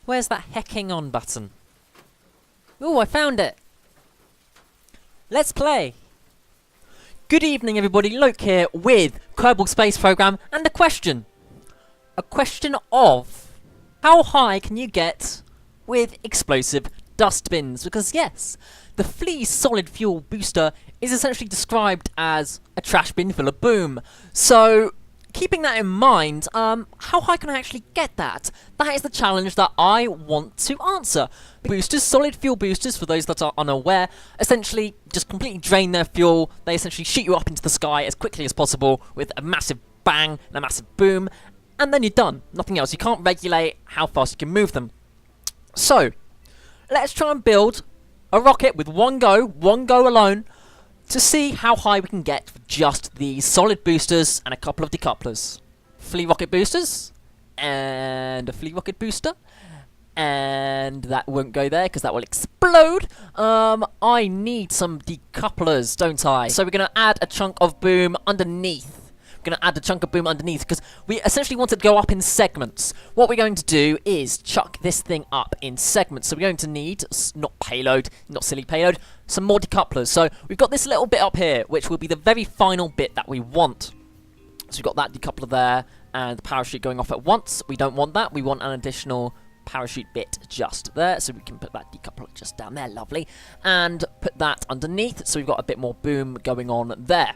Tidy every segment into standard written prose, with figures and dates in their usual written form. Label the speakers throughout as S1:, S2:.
S1: Where's that hecking on button? Ooh, I found it! Let's play! Good evening everybody, Luk here with Kerbal Space Program and a question. A question of how high can you get with explosive dustbins? Because yes, the Flea solid fuel booster is essentially described as a trash bin full of boom. So, keeping that in mind, how high can I actually get that? That is the challenge that I want to answer. Boosters, solid fuel boosters, for those that are unaware, essentially just completely drain their fuel. They essentially shoot you up into the sky as quickly as possible with a massive bang and a massive boom, and then you're done. Nothing else. You can't regulate how fast you can move them. So, let's try and build a rocket with one go alone, to see how high we can get with just these solid boosters and a couple of decouplers. Flea rocket boosters, and a flea rocket booster, and that won't go there because that will explode. I need some decouplers, don't I? So we're going to add a chunk of boom underneath. We're going to add a chunk of boom underneath because we essentially want it to go up in segments. What we're going to do is chuck this thing up in segments. So we're going to need, not payload, not silly payload, some more decouplers. So we've got this little bit up here, which will be the very final bit that we want. So we've got that decoupler there, and the parachute going off at once. We don't want that. We want an additional parachute bit just there. So we can put that decoupler just down there, lovely. And put that underneath, so we've got a bit more boom going on there.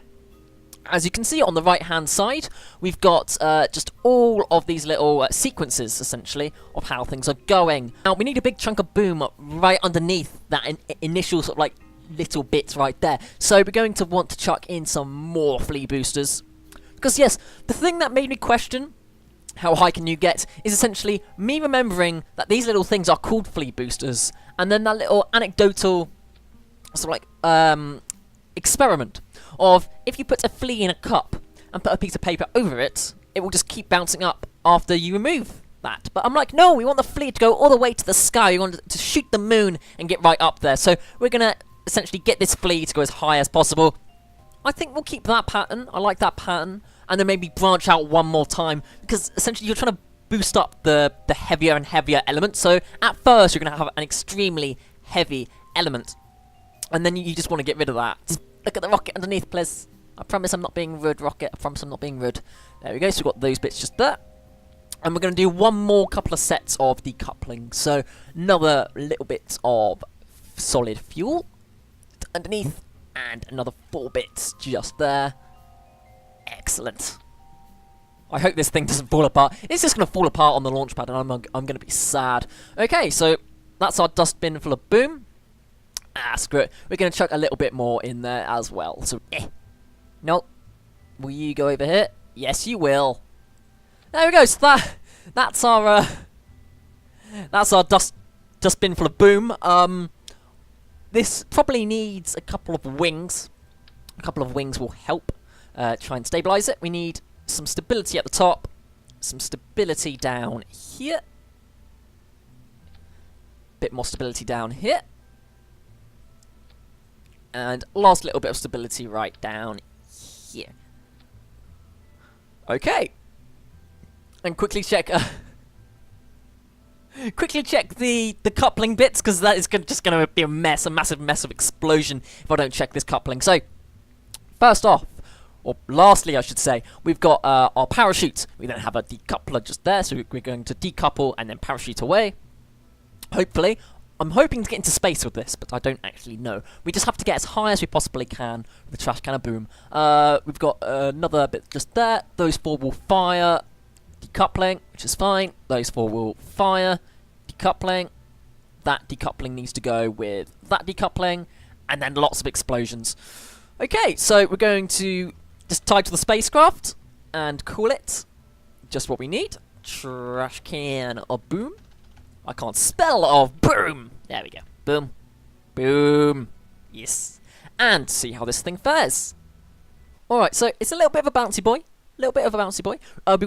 S1: As you can see on the right hand side, we've got just all of these little sequences, essentially, of how things are going. Now, we need a big chunk of boom right underneath that initial sort of like little bit right there. So we're going to want to chuck in some more flea boosters. Because yes, the thing that made me question how high can you get is essentially me remembering that these little things are called flea boosters, and then that little anecdotal sort of like experiment of if you put a flea in a cup and put a piece of paper over it, it will just keep bouncing up after you remove that. But I'm like, no, we want the flea to go all the way to the sky. We want it to shoot the moon and get right up there. So we're going to essentially get this flea to go as high as possible. I think we'll keep that pattern. I like that pattern. And then maybe branch out one more time, because essentially you're trying to boost up the heavier and heavier element. So at first you're going to have an extremely heavy element, and then you just want to get rid of that. Just look at the rocket underneath, please. I promise I'm not being rude, rocket. I promise I'm not being rude. There we go. So we've got those bits just there. And we're going to do one more couple of sets of decoupling. So another little bit of solid fuel underneath, and another 4 bits just there. Excellent. I hope this thing doesn't fall apart. It's just going to fall apart on the launch pad, and I'm going to be sad. Okay, so that's our dustbin full of boom. Ah, screw it. We're going to chuck a little bit more in there as well. So, Nope. Will you go over here? Yes, you will. There we go. So that's our dustbin full of boom. This probably needs a couple of wings. A couple of wings will help try and stabilize it. We need some stability at the top, some stability down here, bit more stability down here, and last little bit of stability right down here. Okay, and quickly check the coupling bits, because that is just going to be a mess, a massive mess of explosion if I don't check this coupling. So first off, or lastly I should say, we've got our parachute. We then have a decoupler just there, so we're going to decouple and then parachute away. Hopefully. I'm hoping to get into space with this, but I don't actually know. We just have to get as high as we possibly can with the trash can of boom. We've got another bit just there. Those 4 will fire. Decoupling, which is fine. Those 4 will fire. Decoupling. That decoupling needs to go with that decoupling. And then lots of explosions. Okay, so we're going to just tie to the spacecraft and call it just what we need. Trash can of boom. I can't spell of boom. There we go. Boom. Boom. Yes. And see how this thing fares. Alright, so it's a little bit of a bouncy boy. We've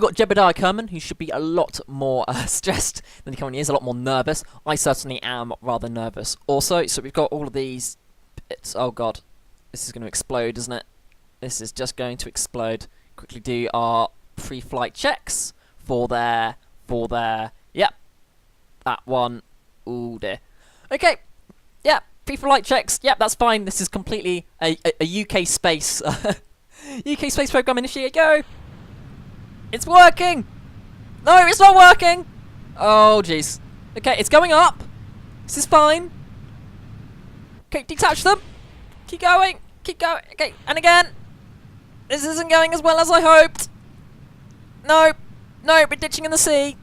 S1: got Jebediah Kerman, who should be a lot more stressed than he currently is, a lot more nervous. I certainly am rather nervous also. So we've got all of these bits. Oh god. This is going to explode, isn't it? This is just going to explode. Quickly do our pre-flight checks for their, yep. that one. Ooh dear. Okay. Yeah. FIFA light checks. Yep, that's fine. This is completely a UK space. UK space program initiate. Go. It's working. No, it's not working. Oh jeez. Okay, it's going up. This is fine. Okay, detach them. Keep going. Keep going. Okay, and again. This isn't going as well as I hoped. No. No, we're ditching in the sea.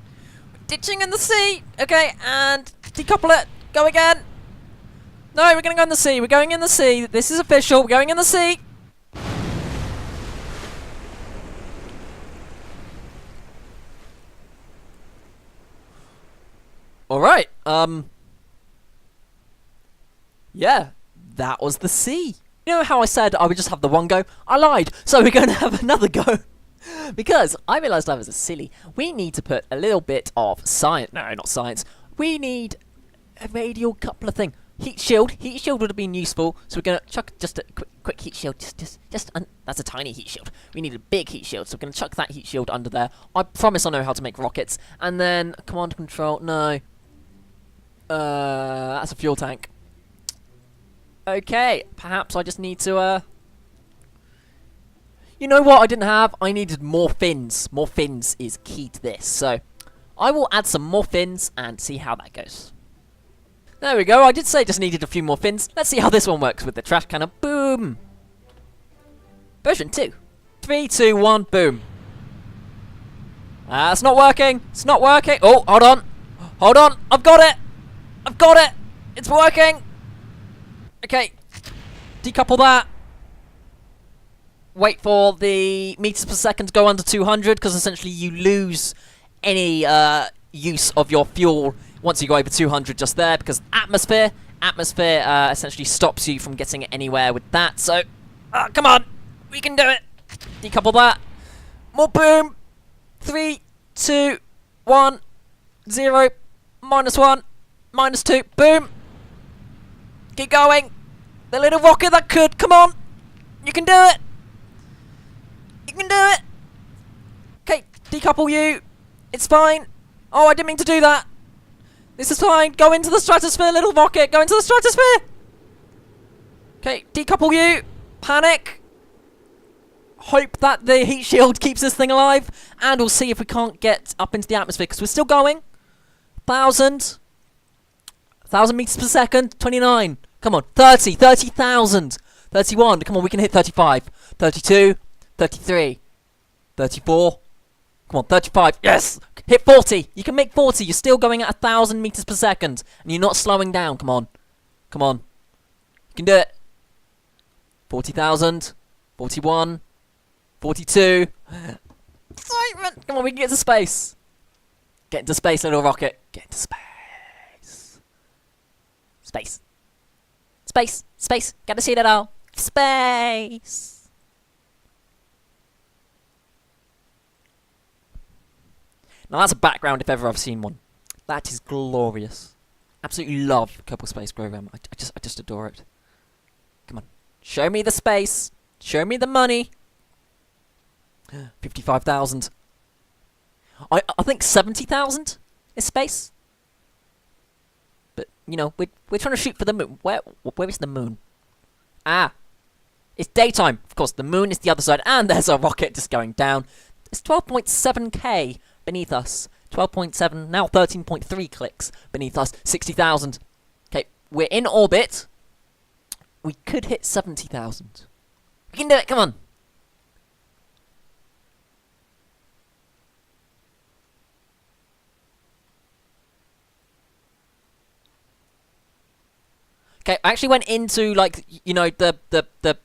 S1: We're ditching in the sea. Okay, and decouple it. Go again. No, we're going to go in the sea. We're going in the sea. This is official. We're going in the sea. Alright, yeah, that was the sea. You know how I said I would just have the one go? I lied, so we're going to have another go. Because I realised I was a silly. We need to put a little bit of science. No, not science. We need a radial coupler thing. Heat shield. Heat shield would have been useful, so we're going to chuck just a quick heat shield. That's a tiny heat shield. We need a big heat shield, so we're going to chuck that heat shield under there. I promise I know how to make rockets. And then command and control. No. That's a fuel tank. Okay, perhaps I just need to, you know what I didn't have? I needed more fins. More fins is key to this, so I will add some more fins and see how that goes. There we go, I did say I just needed a few more fins. Let's see how this one works with the trash cannon. Boom! Version 2. 3, 2, 1, boom. It's not working. It's not working. Oh, hold on. Hold on, I've got it. I've got it! It's working! Okay. Decouple that. Wait for the meters per second to go under 200, because essentially you lose any use of your fuel once you go over 200 just there, because atmosphere essentially stops you from getting anywhere with that. So, come on! We can do it! Decouple that. More boom! 3, 2, 1, 0, -1. -2, boom! Keep going! The little rocket that could, come on! You can do it! You can do it! Okay, decouple you! It's fine! Oh, I didn't mean to do that! This is fine! Go into the stratosphere, little rocket! Go into the stratosphere! Okay, decouple you! Panic! Hope that the heat shield keeps this thing alive, and we'll see if we can't get up into the atmosphere, because we're still going. 1,000 meters per second, 29. Come on, 30, 30,000. 31, come on, we can hit 35. 32, 33, 34. Come on, 35, yes! Hit 40, you can make 40. You're still going at 1,000 meters per second, and you're not slowing down, come on. Come on. You can do it. 40,000, 41, 42. Excitement! Come on, we can get to space. Get into space, little rocket. Get into space. Space. Space. Space. Gotta see that all. Space. Now that's a background if ever I've seen one. That is glorious. Absolutely love Kerbal Space Program. I just adore it. Come on. Show me the space. Show me the money. 55,000. I think 70,000 is space. But, you know, we're trying to shoot for the moon. Where is the moon? Ah. It's daytime. Of course, the moon is the other side. And there's a rocket just going down. It's 12.7k beneath us. 12.7, now 13.3 clicks beneath us. 60,000. Okay, we're in orbit. We could hit 70,000. We can do it, come on. Okay, I actually went into, like, you know, the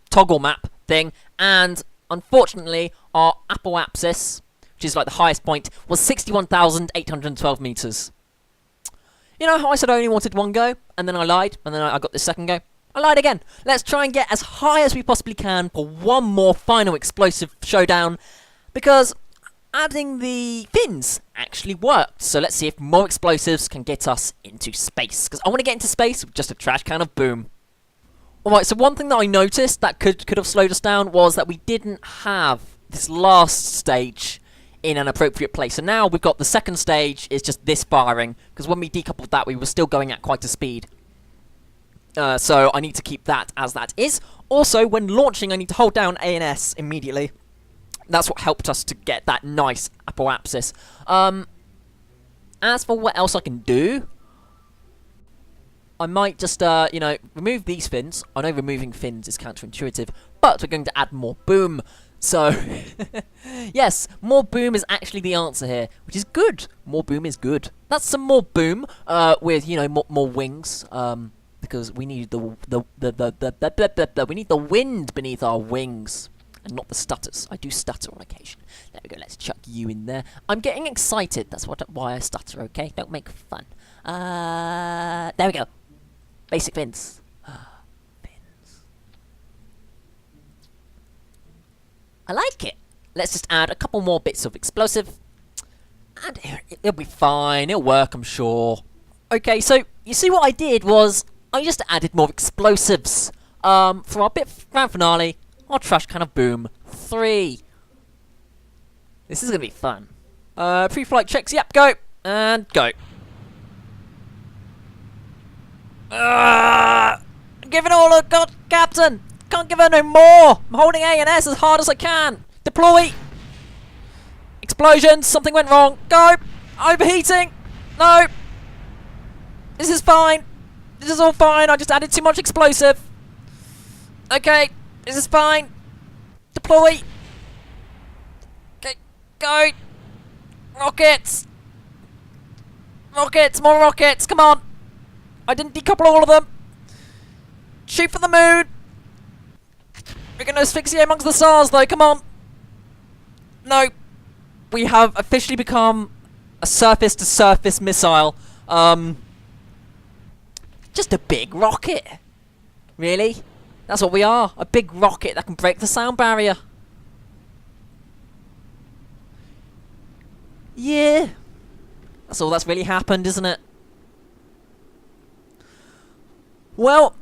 S1: toggle map thing, and unfortunately, our apoapsis, which is like the highest point, was 61,812 meters. You know how I said I only wanted one go, and then I lied, and then I got this second go? I lied again. Let's try and get as high as we possibly can for one more final explosive showdown, because adding the fins actually worked. So let's see if more explosives can get us into space, because I want to get into space with just a trash can of boom. Alright, so one thing that I noticed that could have slowed us down was that we didn't have this last stage in an appropriate place. So now we've got the second stage is just this firing, because when we decoupled that, we were still going at quite a speed. So I need to keep that as that is. Also, when launching, I need to hold down A and S immediately. That's what helped us to get that nice apoapsis. As for what else I can do, I might just, you know, remove these fins. I know removing fins is counterintuitive, but we're going to add more boom. So, yes, more boom is actually the answer here, which is good. More boom is good. That's some more boom, with, you know, more wings, because we need we need the wind beneath our wings, and not the stutters. I do stutter on occasion. There we go, let's chuck you in there. I'm getting excited, that's why I stutter, okay? Don't make fun. There we go. Basic fins. Fins. I like it. Let's just add a couple more bits of explosive. And it'll be fine. It'll work, I'm sure. Okay, so you see what I did was I just added more explosives. For our grand finale, our Trash Can of Boom 3. This is going to be fun. Pre-flight checks. Yep, go. And go. Give it all I've got, Captain! Can't give her no more! I'm holding A and S as hard as I can! Deploy! Explosions! Something went wrong! Go! Overheating! No! This is fine! This is all fine, I just added too much explosive! Okay, this is fine! Deploy! Okay, go! Rockets! Rockets! More rockets! Come on! I didn't decouple all of them. Shoot for the moon. We're going to asphyxiate amongst the stars, though. Come on. No. We have officially become a surface-to-surface missile. Just a big rocket. Really? That's what we are. A big rocket that can break the sound barrier. Yeah. That's all that's really happened, isn't it? Well,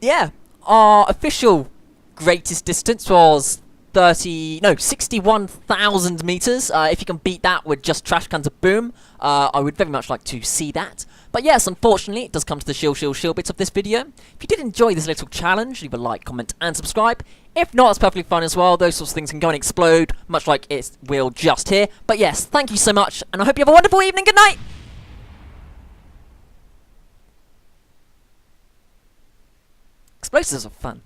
S1: yeah, our official greatest distance was 61,000 meters. If you can beat that with just Trash Cans of Boom, I would very much like to see that. But yes, unfortunately, it does come to the shill bits of this video. If you did enjoy this little challenge, leave a like, comment, and subscribe. If not, it's perfectly fine as well. Those sorts of things can go and explode, much like it will just here. But yes, thank you so much, and I hope you have a wonderful evening. Good night! Explosives are fun.